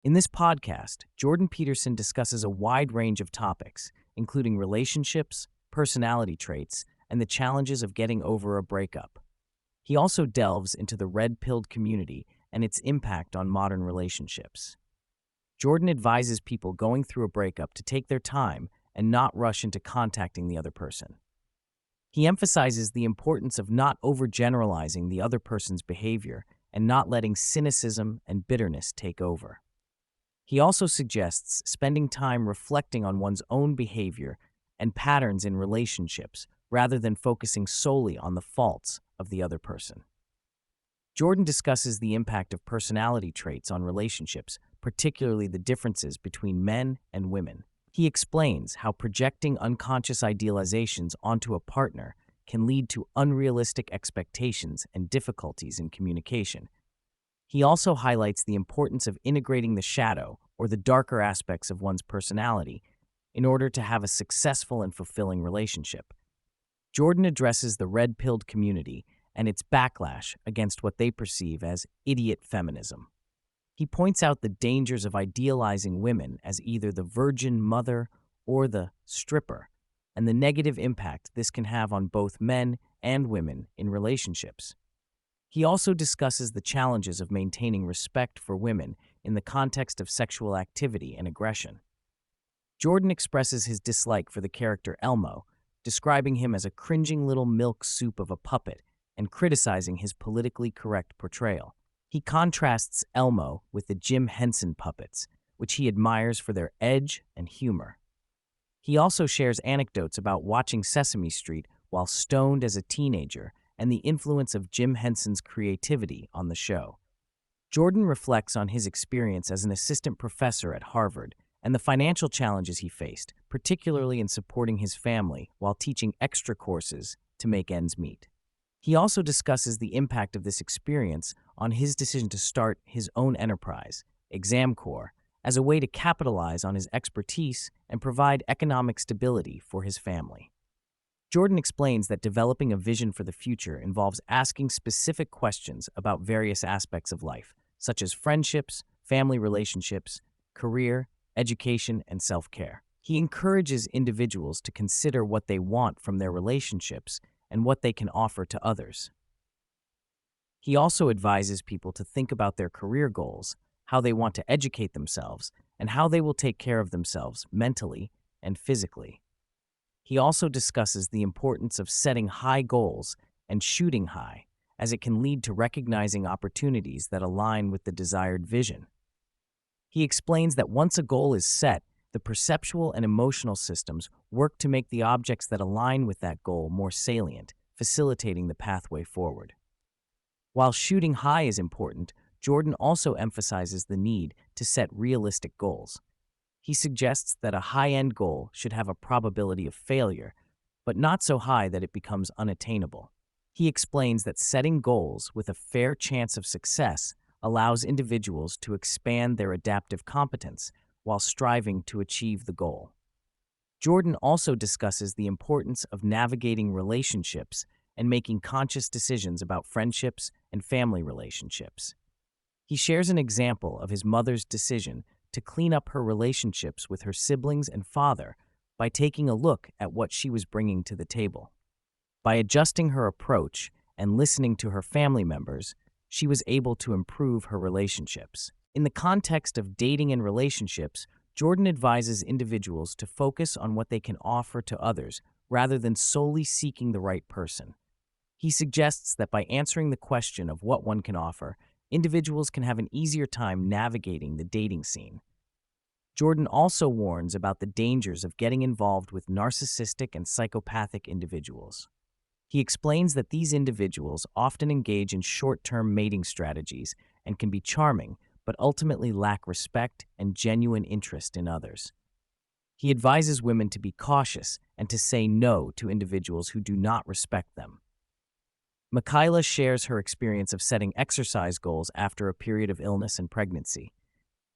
In this podcast, Jordan Peterson discusses a wide range of topics, including relationships, personality traits, and the challenges of getting over a breakup. He also delves into the red-pilled community and its impact on modern relationships. Jordan advises people going through a breakup to take their time and not rush into contacting the other person. He emphasizes the importance of not overgeneralizing the other person's behavior and not letting cynicism and bitterness take over. He also suggests spending time reflecting on one's own behavior and patterns in relationships rather than focusing solely on the faults of the other person. Jordan discusses the impact of personality traits on relationships, particularly the differences between men and women. He explains how projecting unconscious idealizations onto a partner can lead to unrealistic expectations and difficulties in communication. He also highlights the importance of integrating the shadow or the darker aspects of one's personality in order to have a successful and fulfilling relationship. Jordan addresses the red-pilled community and its backlash against what they perceive as idiot feminism. He points out the dangers of idealizing women as either the virgin mother or the stripper, and the negative impact this can have on both men and women in relationships. He also discusses the challenges of maintaining respect for women in the context of sexual activity and aggression. Jordan expresses his dislike for the character Elmo, describing him as a cringing little milk soup of a puppet and criticizing his politically correct portrayal. He contrasts Elmo with the Jim Henson puppets, which he admires for their edge and humor. He also shares anecdotes about watching Sesame Street while stoned as a teenager and the influence of Jim Henson's creativity on the show. Jordan reflects on his experience as an assistant professor at Harvard and the financial challenges he faced, particularly in supporting his family while teaching extra courses to make ends meet. He also discusses the impact of this experience on his decision to start his own enterprise, ExamCore, as a way to capitalize on his expertise and provide economic stability for his family. Jordan explains that developing a vision for the future involves asking specific questions about various aspects of life, such as friendships, family relationships, career, education, and self-care. He encourages individuals to consider what they want from their relationships and what they can offer to others. He also advises people to think about their career goals, how they want to educate themselves, and how they will take care of themselves mentally and physically. He also discusses the importance of setting high goals and shooting high, as it can lead to recognizing opportunities that align with the desired vision. He explains that once a goal is set, the perceptual and emotional systems work to make the objects that align with that goal more salient, facilitating the pathway forward. While shooting high is important, Jordan also emphasizes the need to set realistic goals. He suggests that a high-end goal should have a probability of failure, but not so high that it becomes unattainable. He explains that setting goals with a fair chance of success allows individuals to expand their adaptive competence while striving to achieve the goal. Jordan also discusses the importance of navigating relationships and making conscious decisions about friendships and family relationships. He shares an example of his mother's decision to clean up her relationships with her siblings and father by taking a look at what she was bringing to the table. By adjusting her approach and listening to her family members, she was able to improve her relationships. In the context of dating and relationships, Jordan advises individuals to focus on what they can offer to others rather than solely seeking the right person. He suggests that by answering the question of what one can offer, individuals can have an easier time navigating the dating scene. Jordan also warns about the dangers of getting involved with narcissistic and psychopathic individuals. He explains that these individuals often engage in short-term mating strategies and can be charming, but ultimately lack respect and genuine interest in others. He advises women to be cautious and to say no to individuals who do not respect them. Michaela shares her experience of setting exercise goals after a period of illness and pregnancy.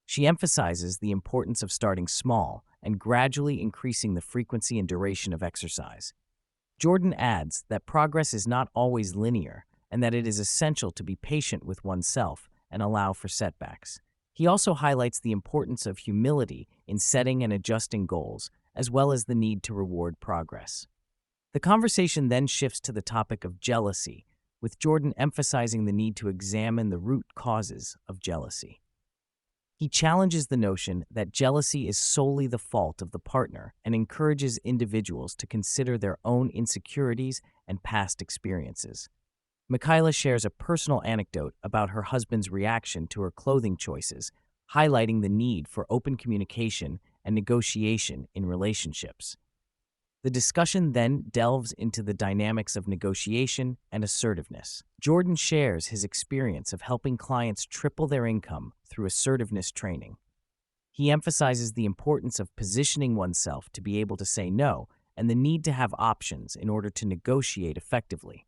She emphasizes the importance of starting small and gradually increasing the frequency and duration of exercise. Jordan adds that progress is not always linear and that it is essential to be patient with oneself and allow for setbacks. He also highlights the importance of humility in setting and adjusting goals, as well as the need to reward progress. The conversation then shifts to the topic of jealousy, with Jordan emphasizing the need to examine the root causes of jealousy. He challenges the notion that jealousy is solely the fault of the partner and encourages individuals to consider their own insecurities and past experiences. Michaela shares a personal anecdote about her husband's reaction to her clothing choices, highlighting the need for open communication and negotiation in relationships. The discussion then delves into the dynamics of negotiation and assertiveness. Jordan shares his experience of helping clients triple their income through assertiveness training. He emphasizes the importance of positioning oneself to be able to say no and the need to have options in order to negotiate effectively.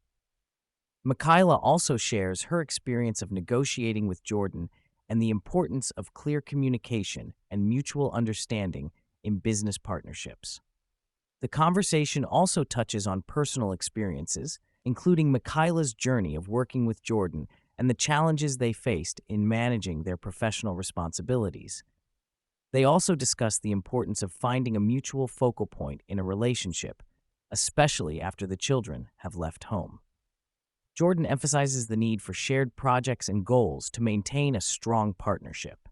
Michaela also shares her experience of negotiating with Jordan and the importance of clear communication and mutual understanding in business partnerships. The conversation also touches on personal experiences, including Michaela's journey of working with Jordan and the challenges they faced in managing their professional responsibilities. They also discuss the importance of finding a mutual focal point in a relationship, especially after the children have left home. Jordan emphasizes the need for shared projects and goals to maintain a strong partnership.